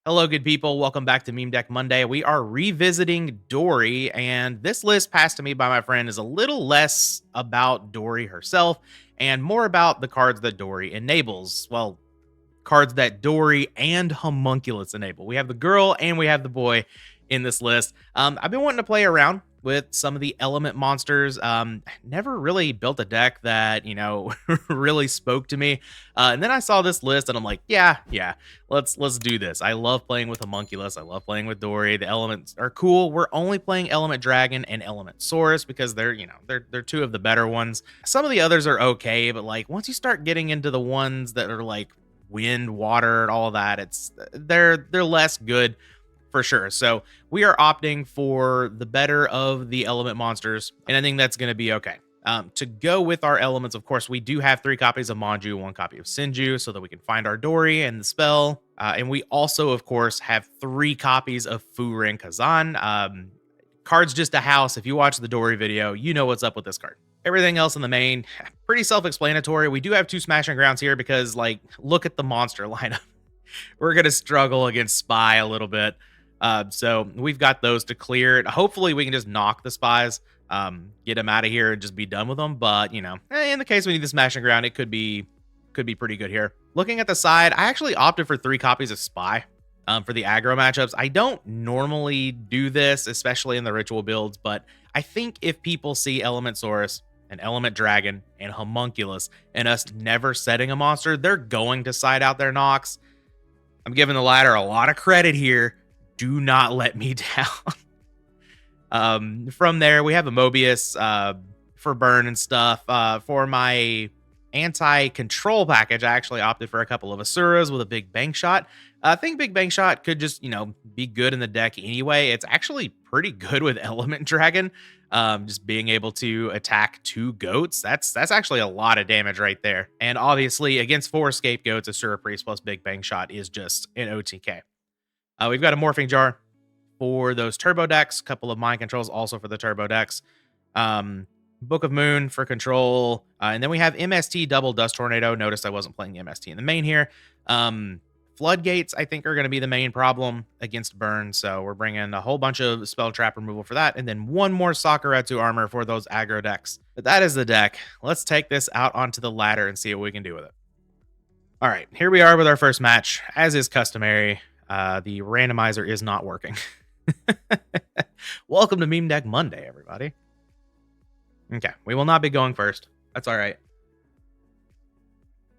Hello, good people. Welcome back to Meme Deck Monday. We are revisiting Dory, and this list passed to me by my friend is a little less about Dory herself and more about the cards that Dory enables. Well, cards that Dory and Homunculus enable. We have the girl and we have the boy in this list. I've been wanting to play around with some of the element monsters. Never really built a deck that, really spoke to me. And then I saw this list and I'm like, yeah, let's do this. I love playing with Homunculus. I love playing with Dory. The elements are cool. We're only playing Element Dragon and Element Saurus because they're two of the better ones. Some of the others are okay, but like once you start getting into the ones that are like wind, water, and all that, they're less good for sure. So we are opting for the better of the element monsters, and I think that's going to be okay. To go with our elements, of course, we do have 3 copies of Manju, 1 copy of Sinju, so that we can find our Dory and the spell. And we also, of course, have 3 copies of Furin Kazan. Card's just a house. If you watch the Dory video, you know what's up with this card. Everything else in the main, pretty self-explanatory. We do have 2 smashing grounds here because, like, look at the monster lineup. We're going to struggle against Spy a little bit. So we've got those to clear. Hopefully we can just knock the Spies, get them out of here and just be done with them. But, in the case we need the smashing ground, it could be pretty good here. Looking at the side, I actually opted for 3 copies of Spy. For the aggro matchups. I don't normally do this, especially in the ritual builds, but I think if people see Element Saurus and Element Dragon and Homunculus and us never setting a monster, they're going to side out their Nox. I'm giving the ladder a lot of credit here. Do not let me down. From there, we have a Mobius for burn and stuff. For my anti-control package, I actually opted for a couple of Asuras with a big Bang Shot. I think Big Bang Shot could just, be good in the deck anyway. It's actually pretty good with Element Dragon. Just being able to attack 2 goats. That's actually a lot of damage right there. And obviously, against 4 scapegoats, Asura Priest plus Big Bang Shot is just an OTK. We've got a Morphing Jar for those turbo decks. A couple of Mind Controls also for the turbo decks. Book of Moon for control. And then we have MST Double Dust Tornado. Notice I wasn't playing the MST in the main here. Floodgates, I think, are going to be the main problem against burn. So we're bringing a whole bunch of spell trap removal for that. And then 1 more Sakuretsu armor for those aggro decks. But that is the deck. Let's take this out onto the ladder and see what we can do with it. All right, here we are with our first match. As is customary, the randomizer is not working. Welcome to Meme Deck Monday, everybody. Okay, we will not be going first. That's all right.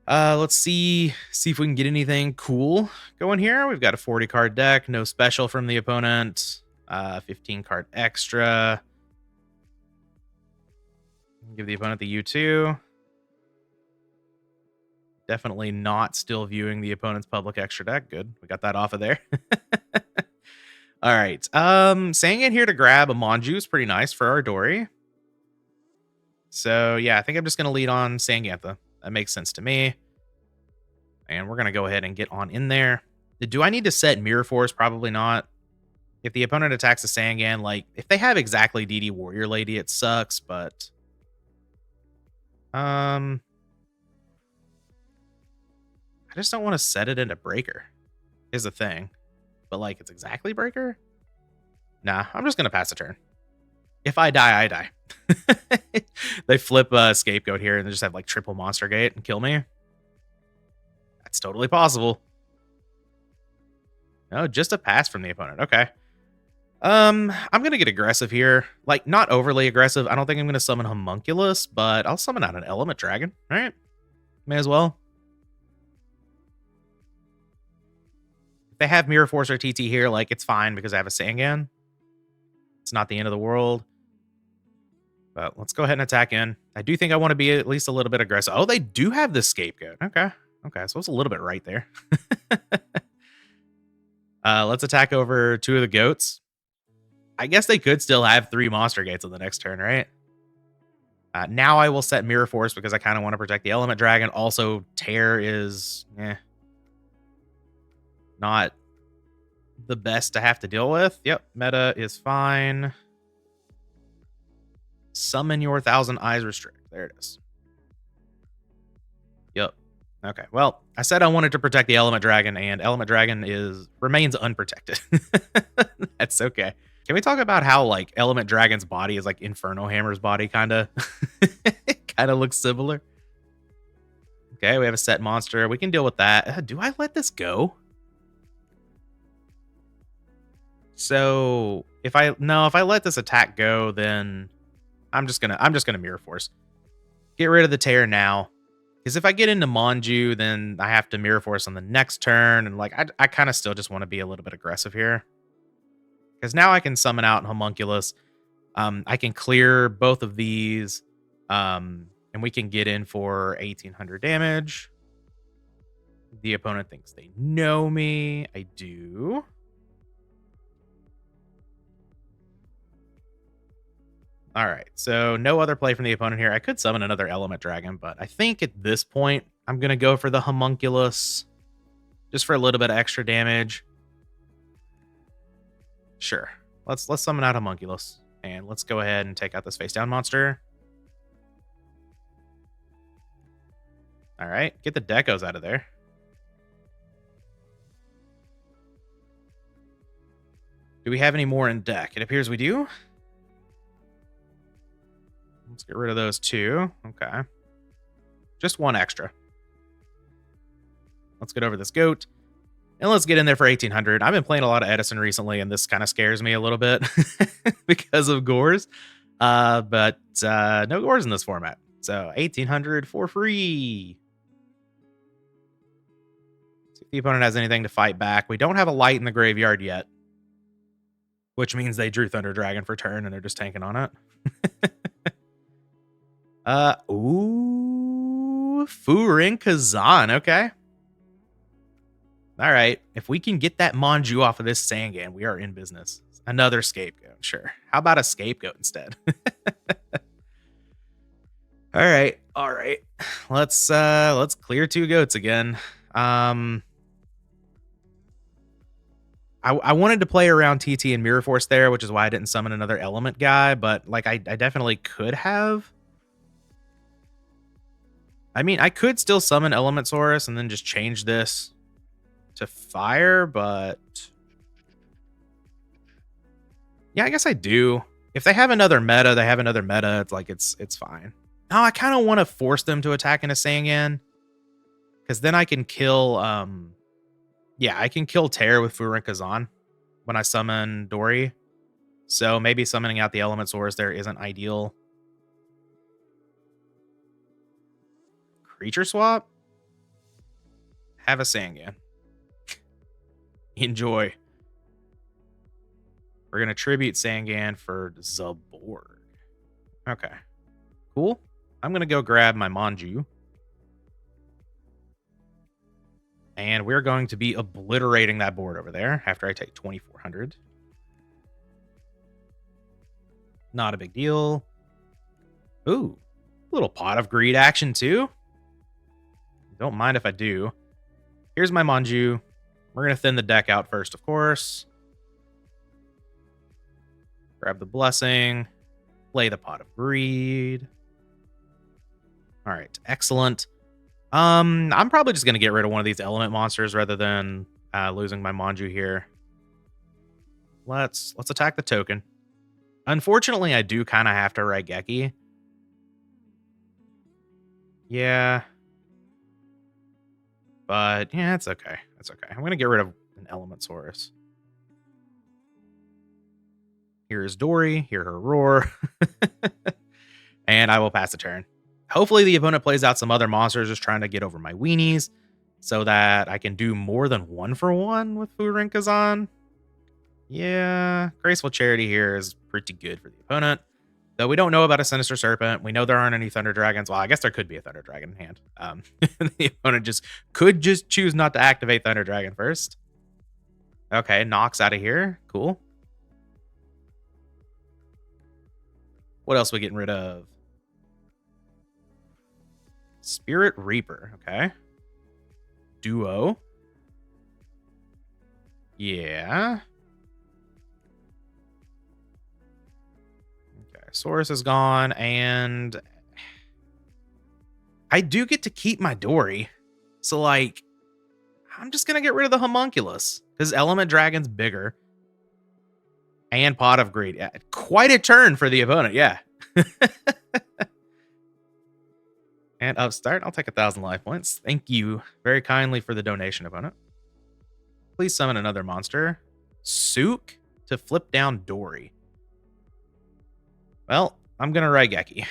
Let's see if we can get anything cool going here. We've got a 40 card deck, no special from the opponent, 15 card extra. Give the opponent the U2. Definitely not still viewing the opponent's public extra deck. Good, we got that off of there. All right, Sangan here to grab a Manju is pretty nice for our Dory. So yeah, I think I'm just gonna lead on Sangantha. That makes sense to me. And we're going to go ahead and get on in there. Do I need to set Mirror Force? Probably not. If the opponent attacks a Sangan, like, if they have exactly DD Warrior Lady, it sucks, but... I just don't want to set it into Breaker, is the thing. But, like, it's exactly Breaker? Nah, I'm just going to pass a turn. If I die, I die. They flip a Scapegoat here and they just have, like, triple Monster Gate and kill me. That's totally possible. No, just a pass from the opponent. Okay. I'm going to get aggressive here. Like, not overly aggressive. I don't think I'm going to summon Homunculus, but I'll summon out an Element Dragon. All right. May as well. If they have Mirror Force or TT here, like, it's fine because I have a Sangan. It's not the end of the world. But let's go ahead and attack in. I do think I want to be at least a little bit aggressive. Oh, they do have the Scapegoat. Okay. Okay, so it's a little bit right there. Let's attack over 2 of the goats. I guess they could still have 3 Monster Gates on the next turn, right? Now I will set Mirror Force because I kind of want to protect the Element Dragon. Also, Tear is not the best to have to deal with. Yep, meta is fine. Summon your 1,000 Eyes Restrict. There it is. Yep. Okay, well, I said I wanted to protect the Element Dragon, and Element Dragon remains unprotected. That's okay. Can we talk about how, like, Element Dragon's body is like Inferno Hammer's body, kinda? Kinda looks similar. Okay, we have a set monster. We can deal with that. Do I let this go? So, if I no, if I let this attack go, then I'm just gonna Mirror Force. Get rid of the tear now. Because if I get into Manju, then I have to Mirror Force on the next turn, and like I kind of still just want to be a little bit aggressive here. Because now I can summon out Homunculus. I can clear both of these, and we can get in for 1800 damage. The opponent thinks they know me. I do. All right, so no other play from the opponent here. I could summon another Element Dragon, but I think at this point I'm gonna go for the Homunculus, just for a little bit of extra damage. Sure, let's summon out Homunculus, and let's go ahead and take out this face down monster. All right, get the Decos out of there. Do we have any more in deck? It appears we do. Let's get rid of those two. Okay. Just one extra. Let's get over this goat. And let's get in there for 1800. I've been playing a lot of Edison recently, and this kind of scares me a little bit because of Gores. But no Gores in this format. So 1800 for free. See if the opponent has anything to fight back. We don't have a light in the graveyard yet, which means they drew Thunder Dragon for turn and they're just tanking on it. Furin Kazan. Okay. All right. If we can get that Manju off of this Sangan, we are in business. Another scapegoat. Sure. How about a scapegoat instead? All right. All right. Let's clear two goats again. I wanted to play around TT and Mirror Force there, which is why I didn't summon another element guy, but like I definitely could have. I mean, I could still summon Element Saurus and then just change this to fire, but yeah, I guess I do. If they have another meta, they have another meta. It's like it's fine. No, I kind of want to force them to attack in a Sangan, because then I can kill yeah, I can kill Tear with Furin Kazan when I summon Dory. So maybe summoning out the Element Saurus there isn't ideal. Creature swap? Have a Sangan. Enjoy. We're going to tribute Sangan for Zaborg. Okay. Cool. I'm going to go grab my Manju. And we're going to be obliterating that board over there after I take 2400. Not a big deal. Ooh. Little Pot of Greed action too. Don't mind if I do. Here's my Manju. We're going to thin the deck out first, of course. Grab the Blessing. Play the Pot of Greed. All right, excellent. I'm probably just going to get rid of one of these element monsters rather than losing my Manju here. Let's attack the token. Unfortunately, I do kind of have to Raigeki. Yeah. But yeah, it's okay. It's okay. I'm going to get rid of an Element Saurus. Here is Dory. Hear her roar. And I will pass the turn. Hopefully the opponent plays out some other monsters just trying to get over my weenies so that I can do more than 1-for-1 with Furin Kazan. Yeah, Graceful Charity here is pretty good for the opponent. Though we don't know about a Sinister Serpent. We know there aren't any Thunder Dragons. Well, I guess there could be a Thunder Dragon in hand. The opponent could just choose not to activate Thunder Dragon first. Okay, Nox out of here. Cool. What else are we getting rid of? Spirit Reaper. Okay. Duo. Yeah. Saurus is gone, and I do get to keep my Dory. So, like, I'm just going to get rid of the Homunculus because Element Dragon's bigger. And Pot of Greed. Yeah, quite a turn for the opponent. Yeah. And Upstart, I'll take 1,000 life points. Thank you very kindly for the donation, opponent. Please summon another monster. Sook to flip down Dory. Well, I'm going to Raigeki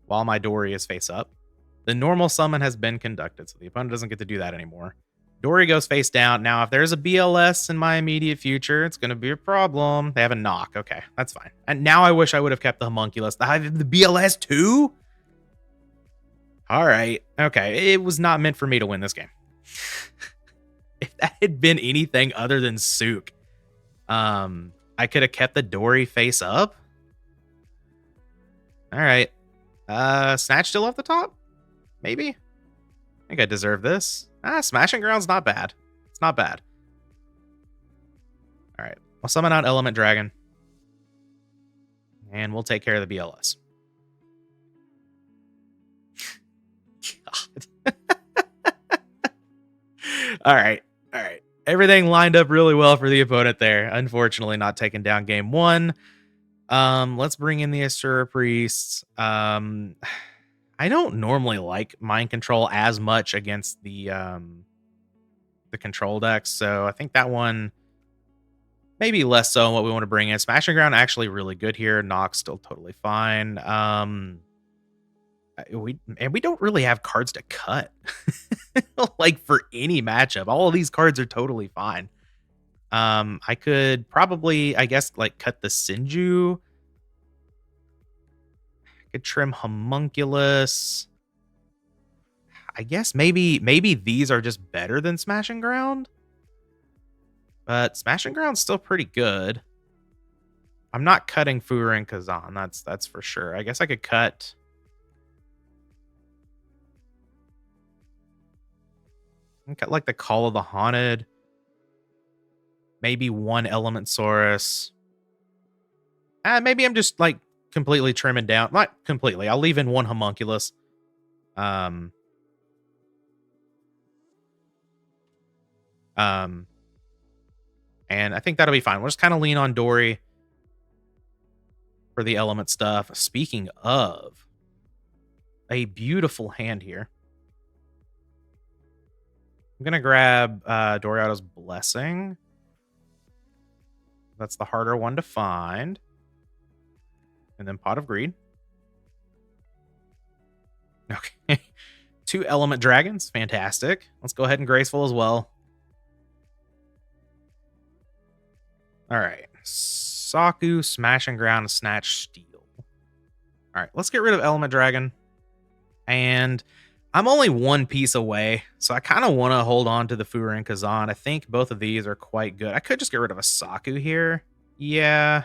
while my Dory is face up. The normal summon has been conducted, so the opponent doesn't get to do that anymore. Dory goes face down. Now, if there's a BLS in my immediate future, it's going to be a problem. They have a knock. Okay, that's fine. And now I wish I would have kept the Homunculus. I have the BLS too? All right. Okay, it was not meant for me to win this game. If that had been anything other than Sook, I could have kept the Dory face up. All right. Snatch still off the top? Maybe? I think I deserve this. Smashing Ground's not bad. It's not bad. All right. I'll summon out Element Dragon. And we'll take care of the BLS. God. All right. All right. Everything lined up really well for the opponent there. Unfortunately, not taking down game one. Let's bring in the Asura Priests. I don't normally like Mind Control as much against the control decks, so I think that one maybe less so on what we want to bring in. Smashing Ground actually really good here. Knock's still totally fine. We don't really have cards to cut. Like for any matchup. All of these cards are totally fine. I could probably, I guess, like cut the Sinju. I could trim Homunculus. I guess maybe these are just better than Smashing Ground. But Smashing Ground's still pretty good. I'm not cutting Furin Kazan, that's for sure. I guess I could cut. I cut like the Call of the Haunted. Maybe one Element Saurus. Maybe I'm just like completely trimming down. Not completely. I'll leave in one Homunculus. And I think that'll be fine. We'll just kind of lean on Dory for the element stuff. Speaking of, a beautiful hand here. I'm going to grab Doriado's Blessing. That's the harder one to find. And then Pot of Greed. Okay. 2 Element Dragons. Fantastic. Let's go ahead and Graceful as well. All right. Saku, Smashing Ground, Snatch, Steel. All right. Let's get rid of Element Dragon. And I'm only one piece away, so I kind of want to hold on to the Furin Kazan. I think both of these are quite good. I could just get rid of a Saku here. Yeah.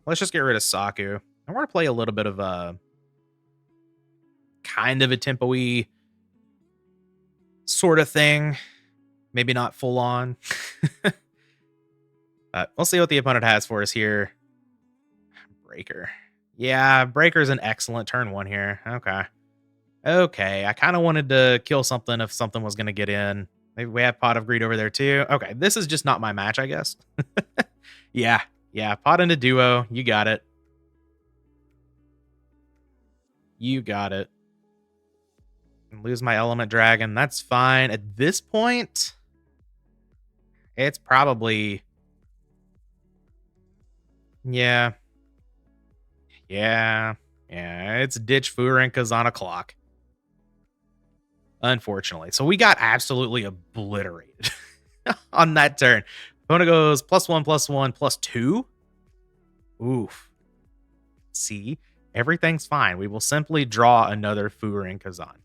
Let's just get rid of Saku. I want to play a little bit of a kind of a tempo-y sort of thing. Maybe not full on. We'll see what the opponent has for us here. Breaker. Yeah, Breaker's an excellent turn 1 here. Okay. Okay, I kind of wanted to kill something if something was going to get in. Maybe we have Pot of Greed over there too. Okay, this is just not my match, I guess. Yeah, Pot into Duo. You got it. You got it. Lose my Element Dragon. That's fine. At this point, it's probably... Yeah. It's ditch Furin Kazan o'clock. Unfortunately. So we got absolutely obliterated on that turn. Opponent goes +1/+1 +2. Oof. See? Everything's fine. We will simply draw another Furin Kazan.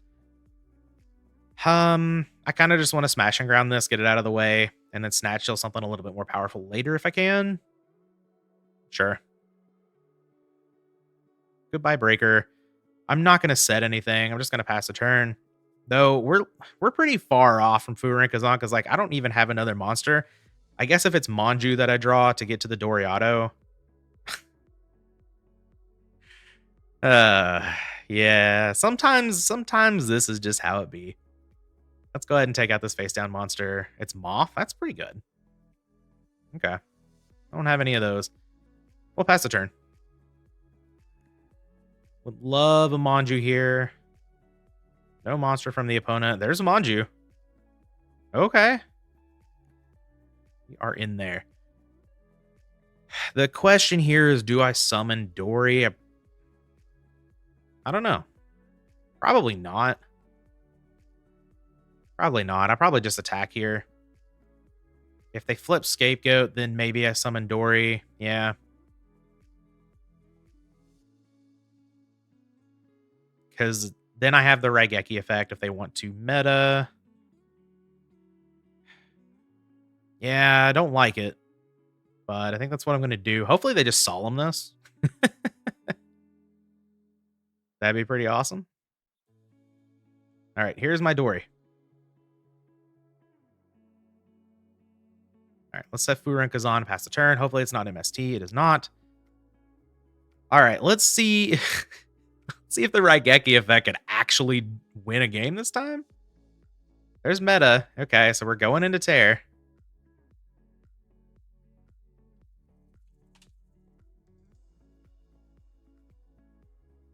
I kind of just want to Smash and Ground this, get it out of the way, and then Snatch Steal something a little bit more powerful later if I can. Sure. Goodbye, Breaker. I'm not going to set anything. I'm just going to pass the turn. Though we're pretty far off from Furin Kazan because like I don't even have another monster. I guess if it's Manju that I draw to get to the Doriado. Yeah. Sometimes this is just how it be. Let's go ahead and take out this face down monster. It's Moth. That's pretty good. Okay. I don't have any of those. We'll pass the turn. Would love a Manju here. No monster from the opponent. There's a Manju. Okay. We are in there. The question here is, do I summon Dory? I don't know. Probably not. Probably not. I probably just attack here. If they flip Scapegoat, then maybe I summon Dory. Yeah. Because then I have the Raigeki effect if they want to meta. Yeah, I don't like it. But I think that's what I'm going to do. Hopefully they just Solemn this. That'd be pretty awesome. All right, here's my Dory. All right, let's set Furin Kazan to pass the turn. Hopefully it's not MST. It is not. All right, let's see. Let's see if the Raigeki effect can actually win a game this time. There's meta. Okay, so we're going into Tear.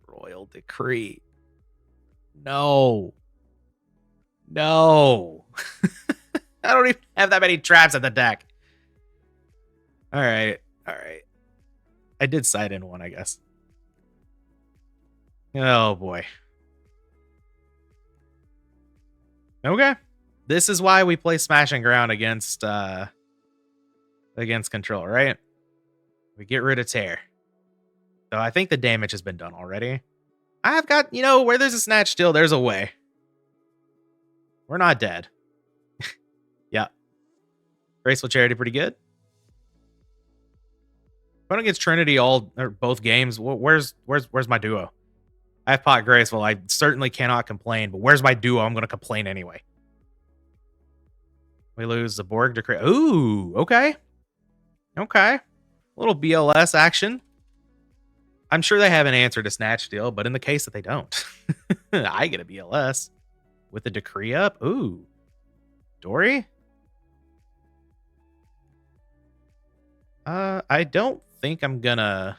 Royal Decree. No. No. I don't even have that many traps in the deck. All right. All right. I did side in one, I guess. Oh, boy. Okay. This is why we play Smash and Ground against Control, right? We get rid of Tear. So I think the damage has been done already. I've got, where there's a Snatch still, there's a way. We're not dead. Yeah. Graceful Charity, pretty good. Opponent gets Trinity both games. Where's my duo? I have Pot Graceful. I certainly cannot complain, but where's my duo? I'm going to complain anyway. We lose the Borg Decree. Ooh, okay. Okay. A little BLS action. I'm sure they have an answer to Snatch Steal, but in the case that they don't, I get a BLS with the Decree up. Ooh. Dory? I don't think I'm gonna...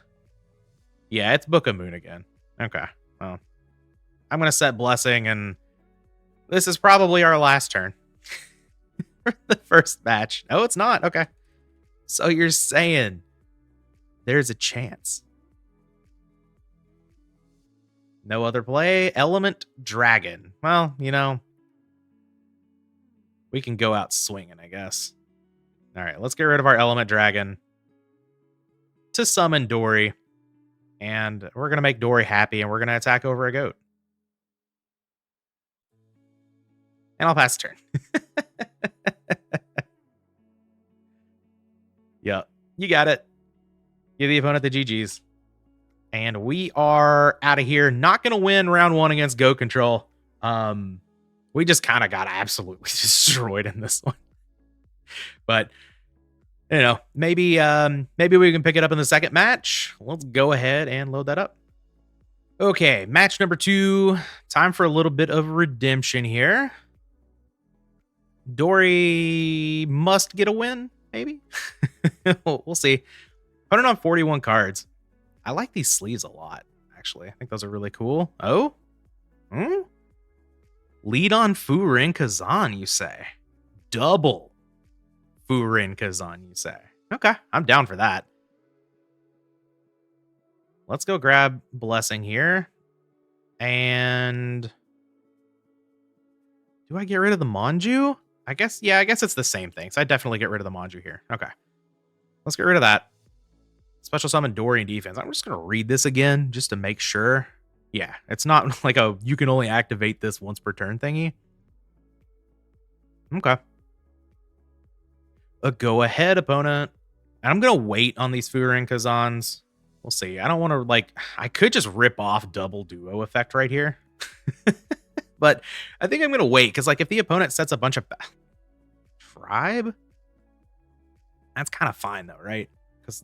Yeah, it's Book of Moon again. Okay. Well, I'm gonna set Blessing, and this is probably our last turn. For the first match. No, it's not. Okay. So you're saying there's a chance. No other play. Element Dragon. Well, we can go out swinging, I guess. All right, let's get rid of our Element Dragon to summon Dory. And we're going to make Dory happy, and we're going to attack over a goat. And I'll pass the turn. Yep, you got it. Give the opponent the GGs. And we are out of here. Not going to win round one against Goat Control. We just kind of got absolutely destroyed in this one. But, maybe we can pick it up in the second match. Let's go ahead and load that up. Okay, match number 2. Time for a little bit of redemption here. Dory must get a win, maybe? We'll see. Put it on 41 cards. I like these sleeves a lot, actually. I think those are really cool. Oh? Lead on Furin Kazan, you say? Double Furin Kazan, you say? Okay, I'm down for that. Let's go grab Blessing here. And do I get rid of the Manju? I guess it's the same thing. So I definitely get rid of the Manju here. Okay. Let's get rid of that. Special summon Dory in defense. I'm just going to read this again just to make sure. Yeah, it's not like you can only activate this once per turn thingy. Okay. A go ahead, opponent. And I'm going to wait on these Furin Kazans. We'll see. I don't want to, I could just rip off double duo effect right here. But I think I'm going to wait, because, if the opponent sets a bunch of... Tribe? That's kind of fine, though, right? Because,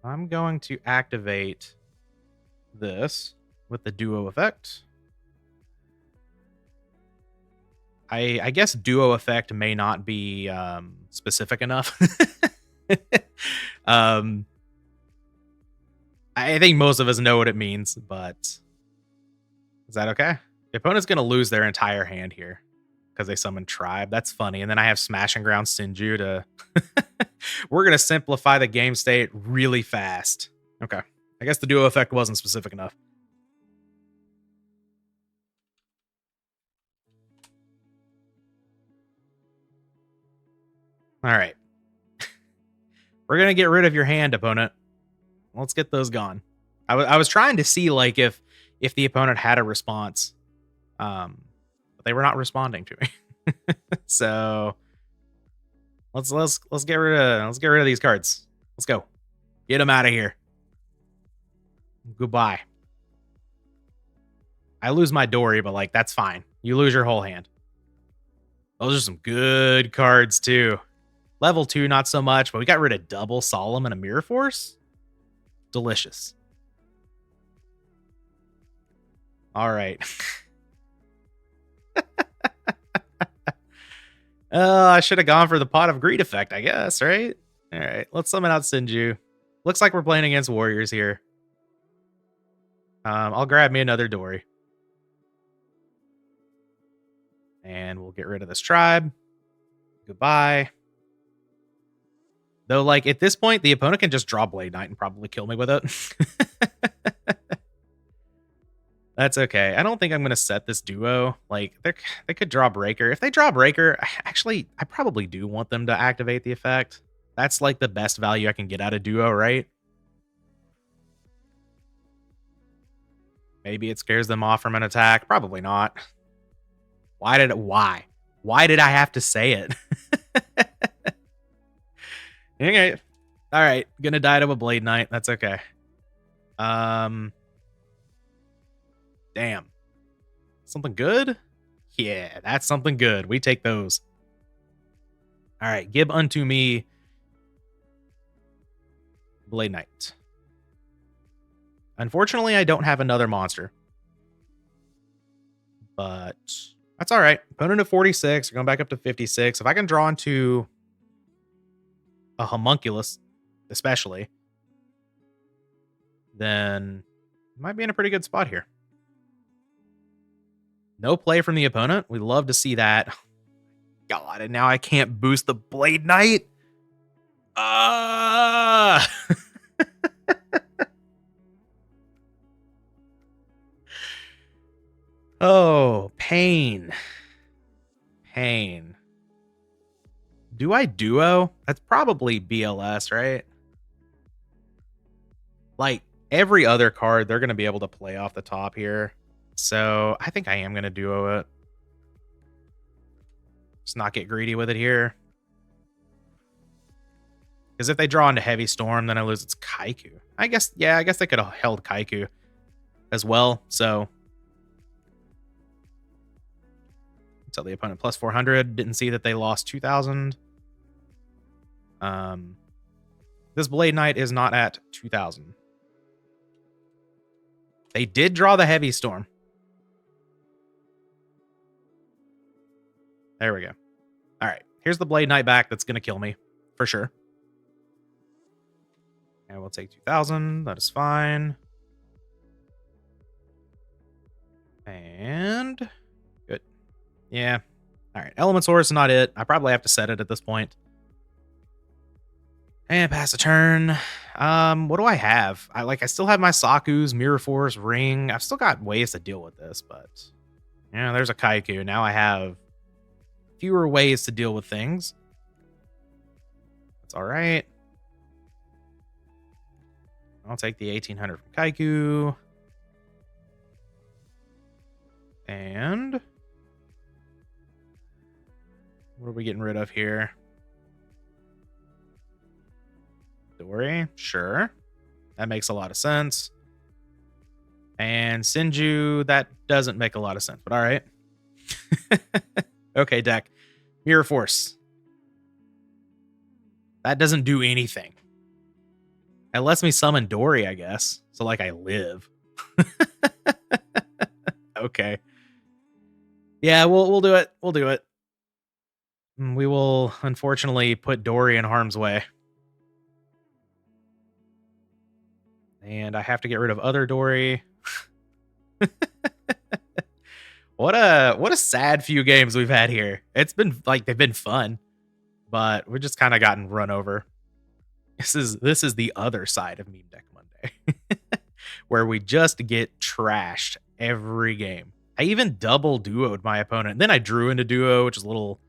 I'm going to activate this with the duo effect. I guess duo effect may not be specific enough. um, I think most of us know what it means, but is that okay? The opponent's gonna lose their entire hand here because they summon Tribe. That's funny. And then I have Smash and Ground Sinju to. We're gonna simplify the game state really fast. Okay. I guess the duo effect wasn't specific enough. All right. We're going to get rid of your hand, opponent. Let's get those gone. I was trying to see like if the opponent had a response. But they were not responding to me. So let's get rid of these cards. Let's go. Get them out of here. Goodbye. I lose my Dory, but like that's fine. You lose your whole hand. Those are some good cards too. Level 2, not so much, but we got rid of double Solemn and a Mirror Force. Delicious. All right. I should have gone for the Pot of Greed effect, I guess, right? All right, let's summon out Sinju. Looks like we're playing against warriors here. I'll grab me another Dory. And we'll get rid of this tribe. Goodbye. Though, like, at this point, the opponent can just draw Blade Knight and probably kill me with it. That's okay. I don't think I'm going to set this duo. Like, they could draw Breaker. If they draw Breaker, I probably do want them to activate the effect. That's, like, the best value I can get out of duo, right? Maybe it scares them off from an attack. Probably not. Why did I have to say it? Okay. All right. Gonna die to a Blade Knight. That's okay. Damn. Something good? Yeah, that's something good. We take those. All right. Give unto me Blade Knight. Unfortunately, I don't have another monster. But that's all right. Opponent of 46. We're going back up to 56. If I can draw into a Homunculus, especially, then might be in a pretty good spot here. No play from the opponent. We love to see that. God, and now I can't boost the Blade Knight. Oh, pain. Pain. Do I duo? That's probably BLS, right? Like, every other card, they're going to be able to play off the top here. So, I think I am going to duo it. Just not get greedy with it here. Because if they draw into Heavy Storm, then I lose its Kaiku. I guess they could have held Kaiku as well. So, tell the opponent plus 400. Didn't see that they lost 2,000. This Blade Knight is not at 2,000. They did draw the Heavy Storm. There we go. All right. Here's the Blade Knight back that's going to kill me. For sure. And we'll take 2,000. That is fine. And good. Yeah. All right. Element Source is not it. I probably have to set it at this point. And pass a turn. What do I have? I still have my Saku's, Mirror Force, Ring. I've still got ways to deal with this, but yeah, there's a Kaiku. Now I have fewer ways to deal with things. That's all right. I'll take the 1,800 from Kaiku. And what are we getting rid of here? Dory, sure. That makes a lot of sense. And Sinju, that doesn't make a lot of sense, but all right. Okay, deck. Mirror Force. That doesn't do anything. It lets me summon Dory, I guess. So, like, I live. Okay. Yeah, we'll do it. We'll do it. We will unfortunately put Dory in harm's way. And I have to get rid of other Dory. What a sad few games we've had here. It's been like they've been fun, but we've just kind of gotten run over. This is the other side of Meme Deck Monday, where we just get trashed every game. I even double duoed my opponent. Then I drew into duo, which is a little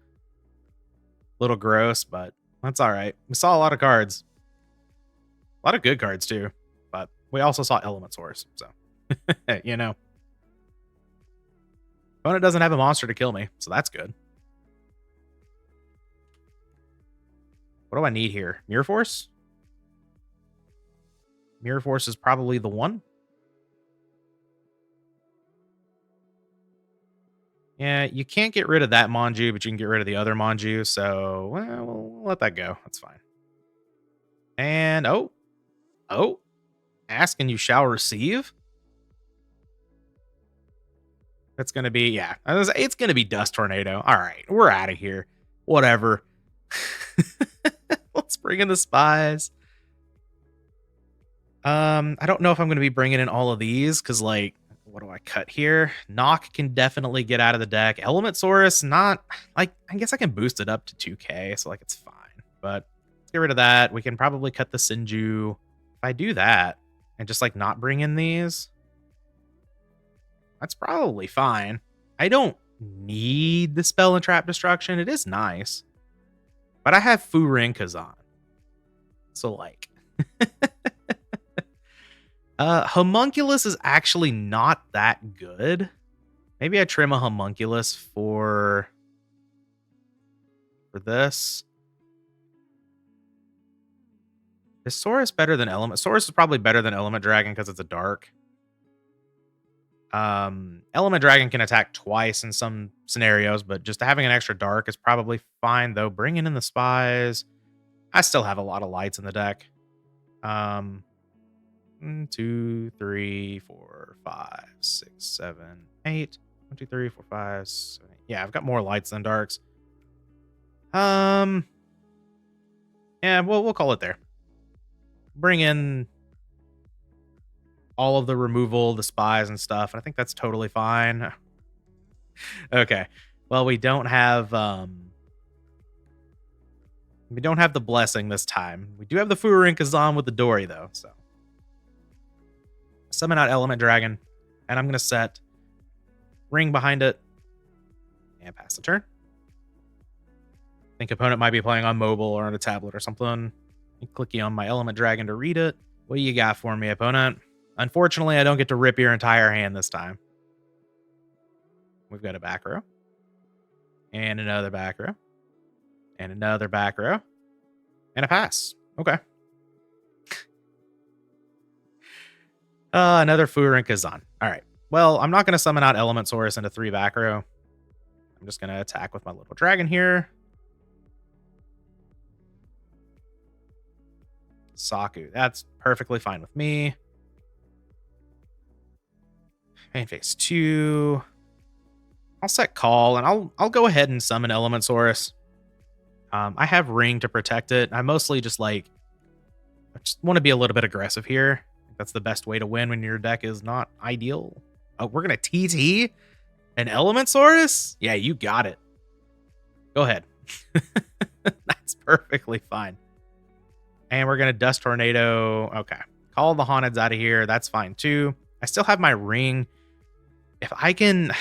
gross, but that's all right. We saw a lot of cards, a lot of good cards too, but we also saw Element Source. So you know, opponent doesn't have a monster to kill me, so that's good. What do I need here? Mirror Force? Mirror Force is probably the one. Yeah, you can't get rid of that Manju, but you can get rid of the other Manju. So, well, we'll let that go. That's fine. And, oh, ask and you shall receive. That's going to be, yeah, it's going to be Dust Tornado. All right, we're out of here. Whatever. Let's bring in the spies. I don't know if I'm going to be bringing in all of these because, like, what do I cut here? Knock can definitely get out of the deck. Element Saurus, not like I guess I can boost it up to 2k, so like it's fine. But let's get rid of that. We can probably cut the Sinju. If I do that and just like not bring in these, that's probably fine. I don't need the spell and trap destruction. It is nice. But I have Furin Kazan. So like Homunculus is actually not that good. Maybe I trim a Homunculus for this. Is Saurus better than Element? Saurus is probably better than Element Dragon because it's a dark. Element Dragon can attack twice in some scenarios, but just having an extra dark is probably fine, though. Bringing in the spies. I still have a lot of lights in the deck. 2, 3, 4, 5, 6, 7, 8. 1, 2, 3, 4, 5, 7. Yeah, I've got more lights than darks. Yeah, we'll call it there. Bring in all of the removal, the spies and stuff, and I think that's totally fine. Okay. Well, we don't have the blessing this time. We do have the Furin Kazan with the Dory though, so summon out Element Dragon, and I'm gonna set Ring behind it and pass the turn. I think opponent might be playing on mobile or on a tablet or something. Clicky on my Element Dragon to read it. What do you got for me, opponent? Unfortunately, I don't get to rip your entire hand this time. We've got a back row. And another back row. And another back row. And a pass. Okay. Another Furin Kazan. All right. Well, I'm not going to summon out Element Saurus into 3 back row. I'm just going to attack with my little dragon here. Saku. That's perfectly fine with me. Main phase 2. I'll set call and I'll go ahead and summon Element Saurus. I have Ring to protect it. I mostly just like I just want to be a little bit aggressive here. That's the best way to win when your deck is not ideal. Oh, we're gonna TT an Element Saurus? Yeah, you got it. Go ahead. That's perfectly fine. And we're gonna Dust Tornado. Okay. Call the Haunteds out of here. That's fine too. I still have my Ring. If I can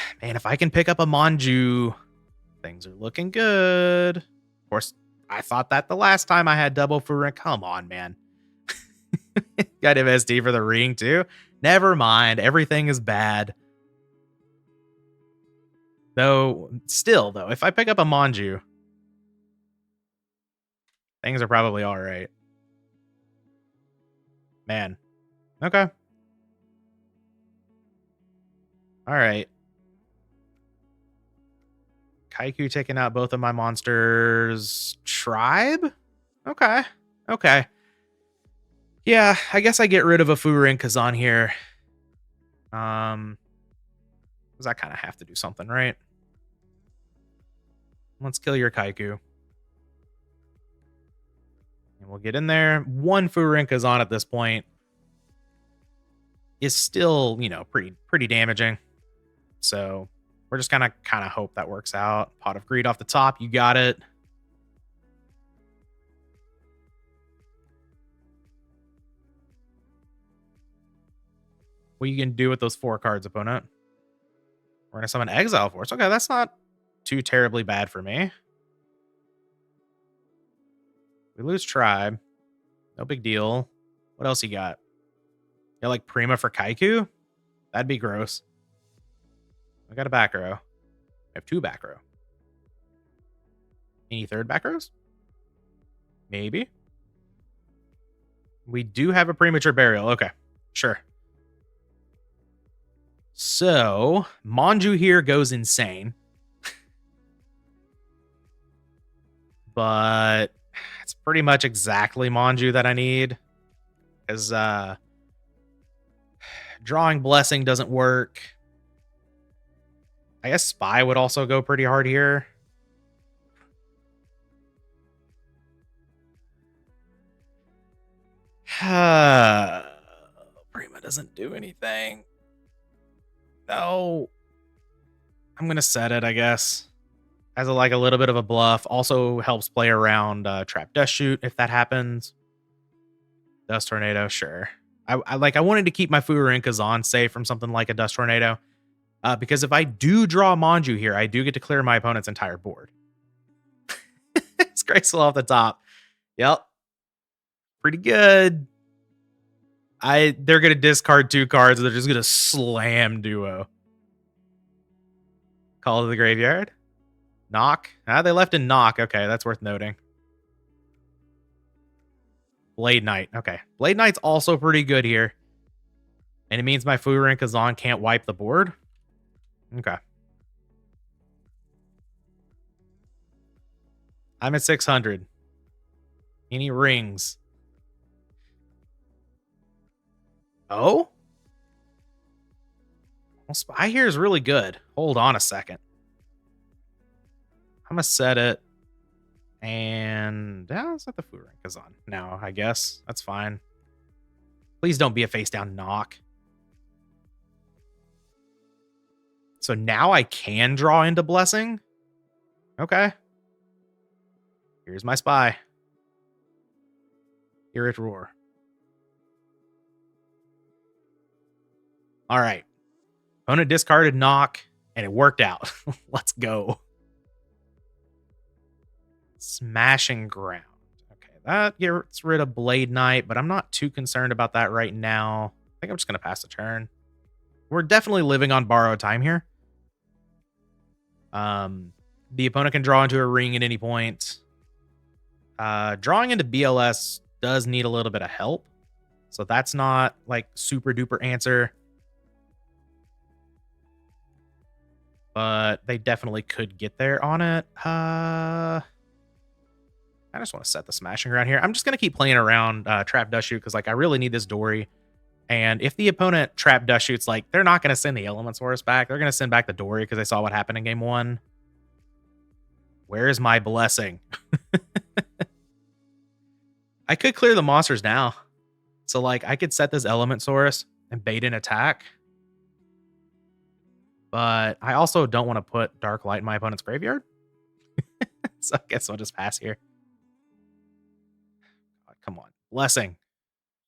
pick up a Manju, things are looking good. Of course, I thought that the last time I had double Furin. Come on, man. Got MSD for the Ring too. Never mind. Everything is bad. Though, still, though, if I pick up a Manju, things are probably all right. Man. Okay. All right. Kaiku taking out both of my monsters. Tribe? Okay. Okay. Yeah, I guess I get rid of a Furin Kazan here. Because I kind of have to do something, right? Let's kill your Kaiku. And we'll get in there. One Furinka's on at this point. Is still, pretty damaging. So we're just gonna kind of hope that works out. Pot of Greed off the top. You got it. What are you gonna do with those 4 cards, opponent? We're gonna summon Exile Force. Okay, that's not too terribly bad for me. We lose Tribe. No big deal. What else you got? You got like Prima for Kaiku? That'd be gross. I got a back row. I have 2 back row. Any third back rows? Maybe. We do have a Premature Burial. Okay, sure. So, Manju here goes insane. But it's pretty much exactly Manju that I need. Because drawing Blessing doesn't work. I guess Spy would also go pretty hard here. Prima doesn't do anything. No. I'm going to set it, I guess. As a little bit of a bluff. Also helps play around Trap Dust Shoot if that happens. Dust Tornado, sure. I wanted to keep my Furinkas on safe from something like a Dust Tornado. Because if I do draw Manju here, I do get to clear my opponent's entire board. It's graceful off the top. Yep. Pretty good. They're going to discard 2 cards. And they're just going to slam Duo. Call to the graveyard. Knock. They left in Knock. Okay, that's worth noting. Blade Knight. Okay. Blade Knight's also pretty good here. And it means my Furin Kazan can't wipe the board. Okay. I'm at 600. Any rings? Oh? Well, Spy here is really good. Hold on a second. I'm going to set it. And set the Furin Kazan now, I guess. That's fine. Please don't be a face down Knock. So now I can draw into Blessing. Okay. Here's my Spy. Hear it roar. All right. Opponent discarded Knock, and it worked out. Let's go. Smashing Ground. Okay, that gets rid of Blade Knight, but I'm not too concerned about that right now. I think I'm just going to pass the turn. We're definitely living on borrowed time here. The opponent can draw into a ring at any point. Drawing into BLS does need a little bit of help. So that's not like super duper answer. But they definitely could get there on it. I just want to set the Smashing Ground here. I'm just going to keep playing around Trap Dust Shoot because I really need this Dory. And if the opponent Trap Dust Shoots, they're not going to send the Element Saurus back. They're going to send back the Dory because they saw what happened in game 1. Where is my Blessing? I could clear the monsters now. So, I could set this Element Saurus and bait an attack. But I also don't want to put Dark Light in my opponent's graveyard. So I guess I'll just pass here. Oh, come on. Blessing.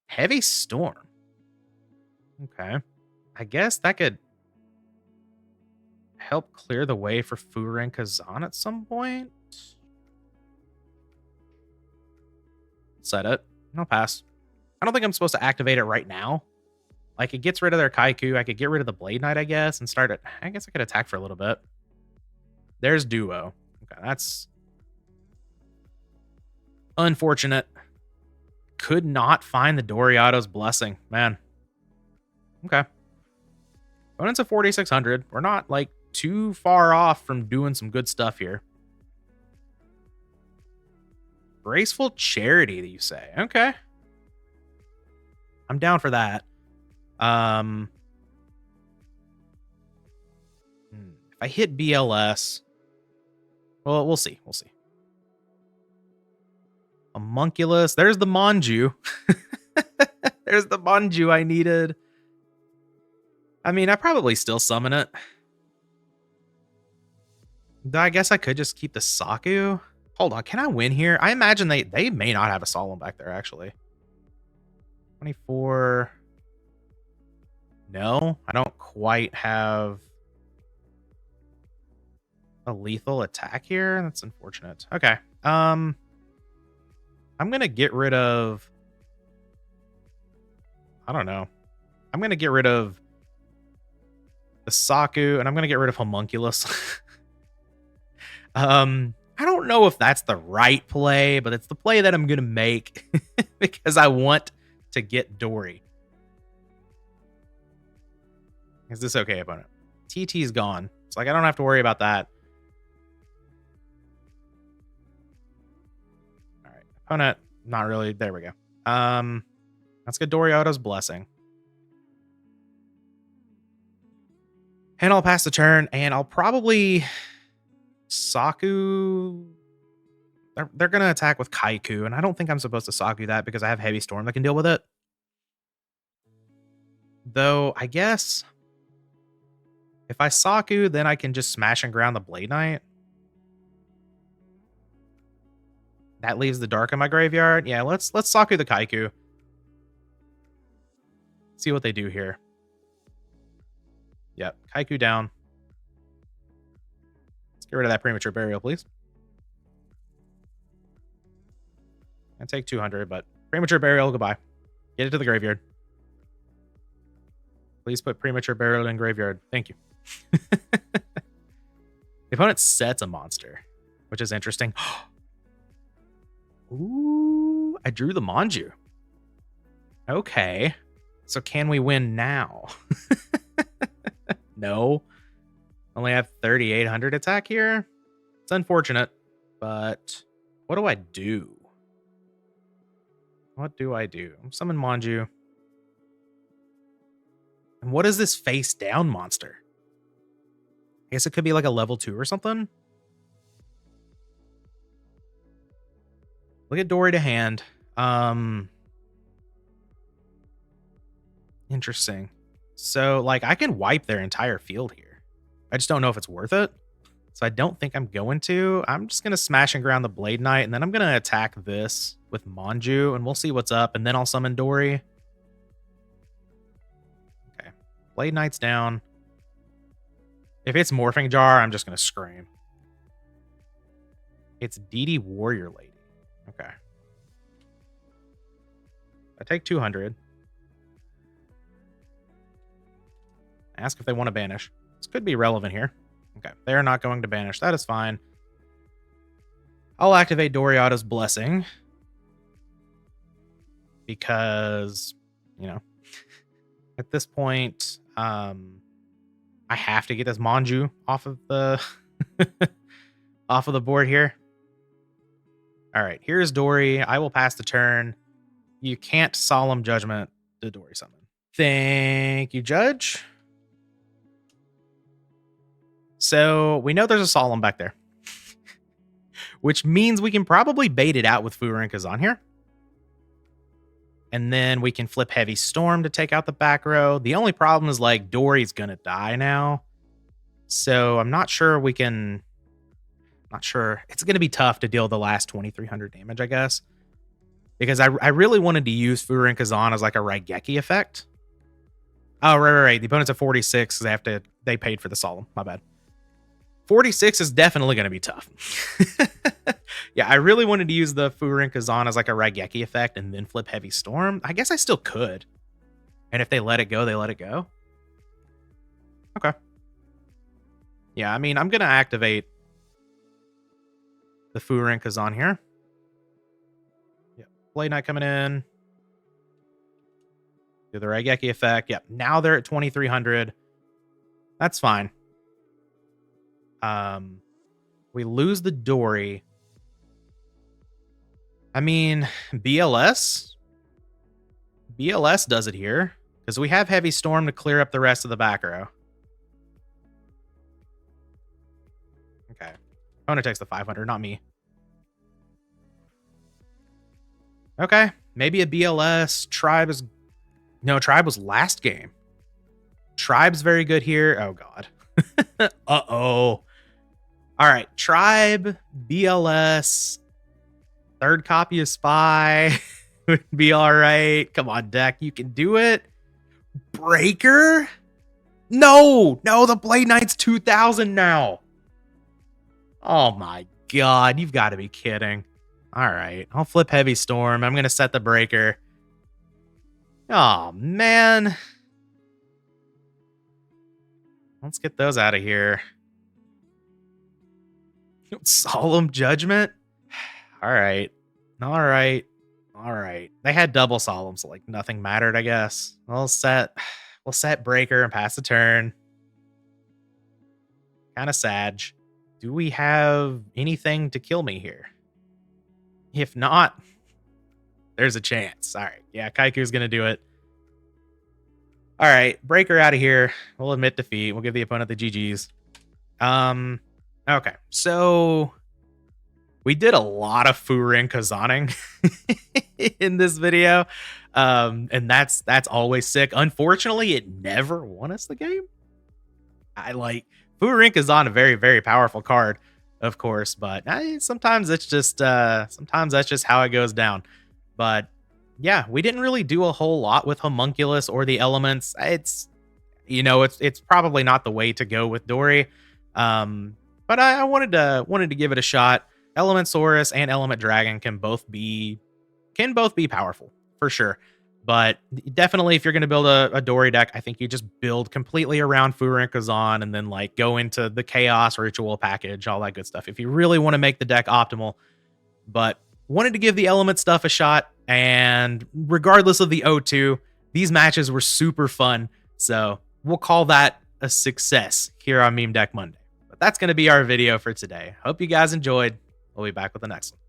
Heavy Storm. Okay. I guess that could help clear the way for Furin Kazan at some point. Set it. I'll pass. I don't think I'm supposed to activate it right now. It gets rid of their Kaiku. I could get rid of the Blade Knight, I guess, and start it. I guess I could attack for a little bit. There's Duo. Okay, that's unfortunate. Could not find the Doriado's Blessing. Man. Okay. Opponent's at 4,600. We're not, too far off from doing some good stuff here. Graceful Charity, you say? Okay. I'm down for that. If I hit BLS, Well, we'll see. We'll see. Homunculus. There's the Manju. There's the Manju I needed. I mean, I probably still summon it. Though I guess I could just keep the Saku. Hold on, can I win here? I imagine they may not have a Solemn back there, actually. 24. No, I don't quite have a lethal attack here. That's unfortunate. Okay. I'm gonna get rid of, I don't know. I'm gonna get rid of the Saku, and I'm gonna get rid of Homunculus. I don't know if that's the right play, but it's the play that I'm gonna make because I want to get Dory. Is this okay, opponent? TT's gone. It's like I don't have to worry about that. All right, opponent, not really. There we go. Let's get Dorio's Blessing. And I'll pass the turn, and I'll probably Saku. They're going to attack with Kaiku, and I don't think I'm supposed to Saku that because I have Heavy Storm that can deal with it. Though, I guess if I Saku, then I can just smash and ground the Blade Knight. That leaves the Dark in my graveyard. Yeah, let's Saku the Kaiku. See what they do here. Yep, Kaiku down. Let's get rid of that Premature Burial, please. I take 200, but Premature Burial, goodbye. Get it to the graveyard. Please put Premature Burial in graveyard. Thank you. The opponent sets a monster, which is interesting. Ooh, I drew the Manju. Okay. So can we win now? No. Only have 3,800 attack here. It's unfortunate, but what do I do? What do I do? Summon Manju. And what is this face down monster? I guess it could be like a level 2 or something. Look at Dory to hand. Interesting. So, like, I can wipe their entire field here. I just don't know if it's worth it. So I don't think I'm going to. I'm just going to smash and ground the Blade Knight, and then I'm going to attack this with Manju, and we'll see what's up, and then I'll summon Dory. Okay. Blade Knight's down. If it's Morphing Jar, I'm just going to scream. It's DD Warrior Lady. Okay. I take 200. Ask if they want to banish. This could be relevant here. Okay, they are not going to banish. That is fine. I'll activate Dorio's Blessing. Because, you know, at this point, I have to get this Manju off of the off of the board here. All right, here's Dory. I will pass the turn. You can't Solemn Judgment the Dory summon. Thank you, Judge. So we know there's a Solemn back there, which means we can probably bait it out with Furin Kazan here. And then we can flip Heavy Storm to take out the back row. The only problem is, like, Dory's going to die now. So I'm not sure we can... Not sure. It's going to be tough to deal the last 2,300 damage, I guess. Because I really wanted to use Furin Kazan as, like, a Raigeki effect. Oh, right. The opponent's at 46 because they paid for the Solemn. My bad. 46 is definitely going to be tough. Yeah, I really wanted to use the Furin Kazan as like a Raigeki effect and then flip Heavy Storm. I guess I still could. And if they let it go, they let it go. Okay. Yeah, I mean, I'm going to activate the Furin Kazan here. Yeah, Blade Knight coming in. Do the Raigeki effect. Yep, now they're at 2,300. That's fine. We lose the Dory. I mean, BLS does it here because we have Heavy Storm to clear up the rest of the back row. Okay. Opponent takes the 500, not me. Okay, maybe a BLS. Tribe is... No, Tribe was last game. Tribe's very good here. Oh, God. Uh-oh. All right, Tribe, BLS, third copy of Spy would be all right. Come on, deck. You can do it. Breaker? No, the Blade Knight's 2000 now. Oh, my God. You've got to be kidding. All right, I'll flip Heavy Storm. I'm going to set the Breaker. Oh, man. Let's get those out of here. Solemn Judgment? All right. They had double Solemn, so like nothing mattered, I guess. We'll set Breaker and pass the turn. Kind of sad. Do we have anything to kill me here? If not, there's a chance. All right. Yeah, Kaiku's going to do it. All right. Breaker out of here. We'll admit defeat. We'll give the opponent the GGs. Okay. So we did a lot of Furin Kazaning in this video. And that's always sick. Unfortunately, it never won us the game. I like Furin Kazan, a very, very powerful card, of course, but sometimes it's just sometimes that's just how it goes down. But yeah, we didn't really do a whole lot with Homunculus or the elements. It's probably not the way to go with Dory. But I wanted to give it a shot. Element Saurus and Element Dragon can both be powerful for sure. But definitely, if you're going to build a Dory deck, I think you just build completely around Furin Kazan and then like go into the Chaos Ritual package, all that good stuff. If you really want to make the deck optimal, but wanted to give the element stuff a shot. And regardless of the O2, these matches were super fun. So we'll call that a success here on Meme Deck Monday. But that's going to be our video for today. Hope you guys enjoyed. We'll be back with the next one.